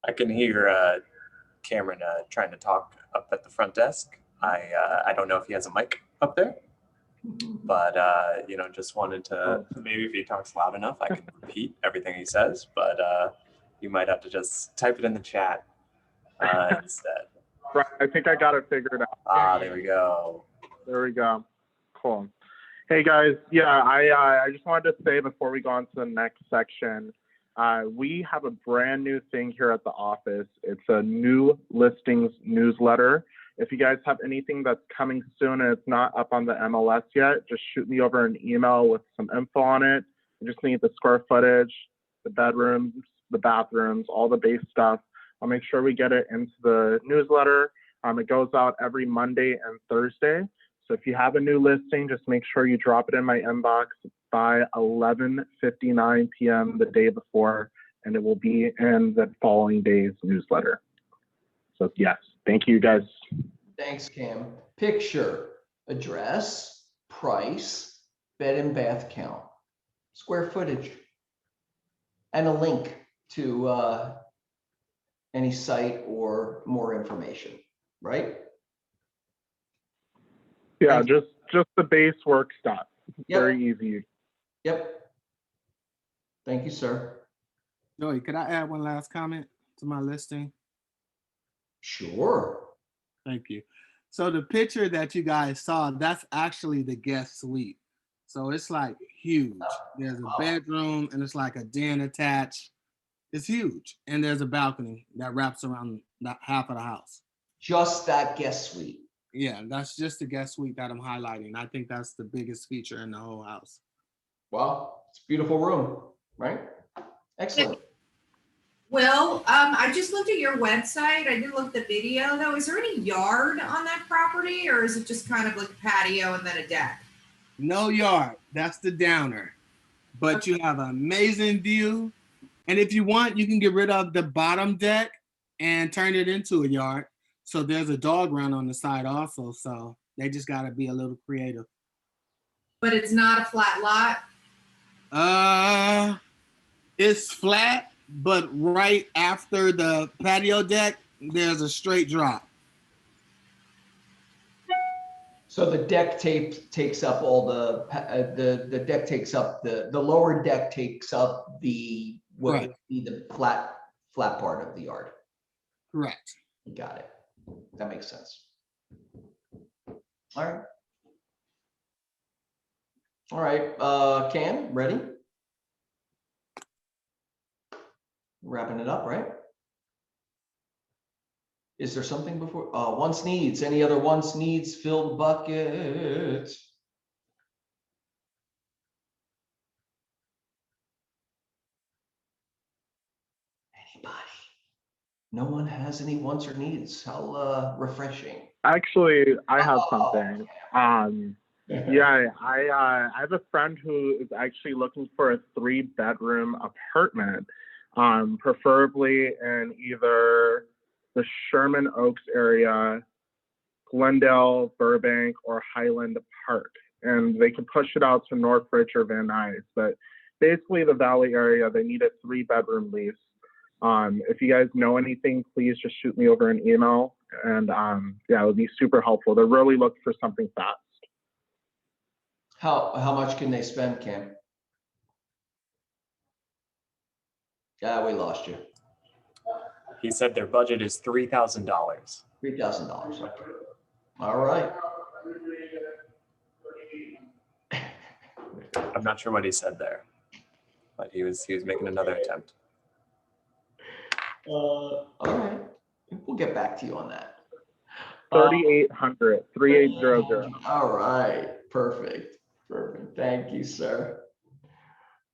I can hear Cameron trying to talk up at the front desk. I don't know if he has a mic up there, but you know, just wanted to, maybe if he talks loud enough, I can repeat everything he says, but you might have to just type it in the chat instead. Right, I think I got it figured out. Ah, there we go. There we go. Cool. Hey guys, yeah, I just wanted to say before we go on to the next section, we have a brand new thing here at the office. It's a new listings newsletter. If you guys have anything that's coming soon and it's not up on the MLS yet, just shoot me over an email with some info on it. I just need the square footage, the bedrooms, the bathrooms, all the base stuff. I'll make sure we get it into the newsletter. It goes out every Monday and Thursday. So if you have a new listing, just make sure you drop it in my inbox by 11:59 p.m. the day before, and it will be in the following day's newsletter. So yes, thank you guys. Thanks, Cam. Picture, address, price, bed and bath count, square footage, and a link to any site or more information, right? Yeah, just the base work stuff. Yep. Very easy. Yep. Thank you, sir. Joey, could I add one last comment to my listing? Sure. Thank you. So the picture that you guys saw, that's actually the guest suite. So it's like huge. There's a bedroom and it's like a den attached. It's huge. And there's a balcony that wraps around that half of the house. Just that guest suite. Yeah, that's just the guest suite that I'm highlighting. I think that's the biggest feature in the whole house. Wow, it's a beautiful room, right? Excellent. Will, I just looked at your website. I didn't look at the video though. Is there any yard on that property, or is it just kind of like a patio and then a deck? No yard, that's the downer. But you have an amazing view. And if you want, you can get rid of the bottom deck and turn it into a yard. So there's a dog run on the side also. So they just gotta be a little creative. But it's not a flat lot? It's flat, but right after the patio deck, there's a straight drop. So the deck takes up all the deck takes up the lower deck takes up the what Right. would be the flat part of the yard. Correct. Got it. That makes sense. All right. All right, Cam, ready? Wrapping it up, right? Is there something before? Wants needs. Any other wants needs? Filled bucket. Anybody? No one has any wants or needs. How refreshing. Actually, I have something. Yeah, I have a friend who is actually looking for a 3-bedroom apartment, preferably in either the Sherman Oaks area, Glendale, Burbank, or Highland Park. And they can push it out to Northridge or Van Nuys. But basically the Valley area, they need a 3-bedroom lease. If you guys know anything, please just shoot me over an email. And yeah, it would be super helpful. They're really looking for something fast. How much can they spend, Cam? Yeah, we lost you. He said their budget is $3,000. $3,000. Okay. All right. I'm not sure what he said there, but he was making another attempt. All right. We'll get back to you on that. 3,800, 3,800. All right. Perfect. Perfect. Thank you, sir.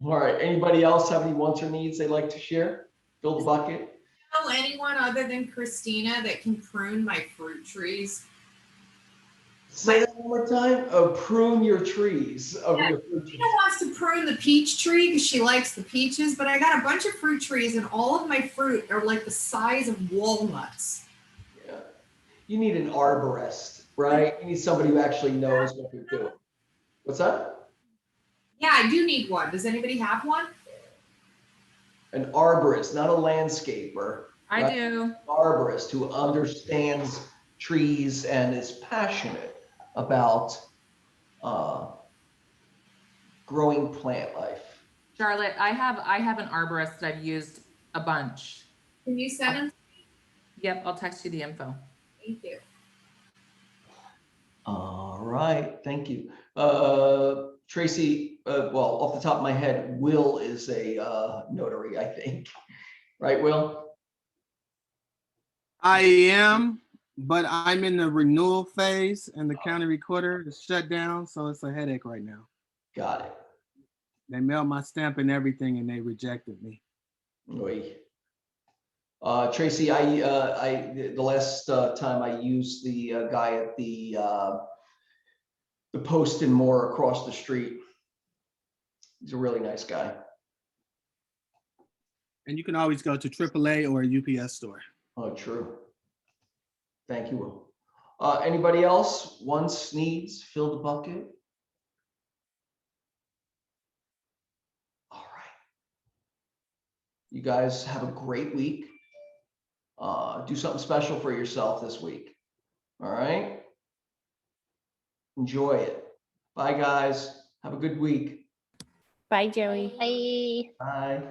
All right. Anybody else have any wants or needs they'd like to share? Fill the bucket. Know anyone other than Christina that can prune my fruit trees? Say that one more time. Prune your trees. Your fruit trees. Christina wants to prune the peach tree because she likes the peaches, but I got a bunch of fruit trees and all of my fruit are like the size of walnuts. Yeah. You need an arborist, right? You need somebody who actually knows what they're doing. What's that? Yeah, I do need one. Does anybody have one? An arborist, not a landscaper. I right? do. An arborist who understands trees and is passionate about growing plant life. Charlotte, I have an arborist that I've used a bunch. Can you send them? Yep, I'll text you the info. Thank you. All right, thank you. Tracy, well, off the top of my head, Will is a notary, I think. Right, Will? I am, but I'm in the renewal phase and the county recorder is shut down, so it's a headache right now. Got it. They mailed my stamp and everything and they rejected me. Oy. Tracy, the last time I used the guy at the Poston Moore across the street. He's a really nice guy. And you can always go to AAA or a UPS store. Oh, true. Thank you, Will. Anybody else? Wants, needs, fill the bucket. All right. You guys have a great week. Do something special for yourself this week. All right. Enjoy it. Bye, guys. Have a good week. Bye, Joey. Bye. Bye.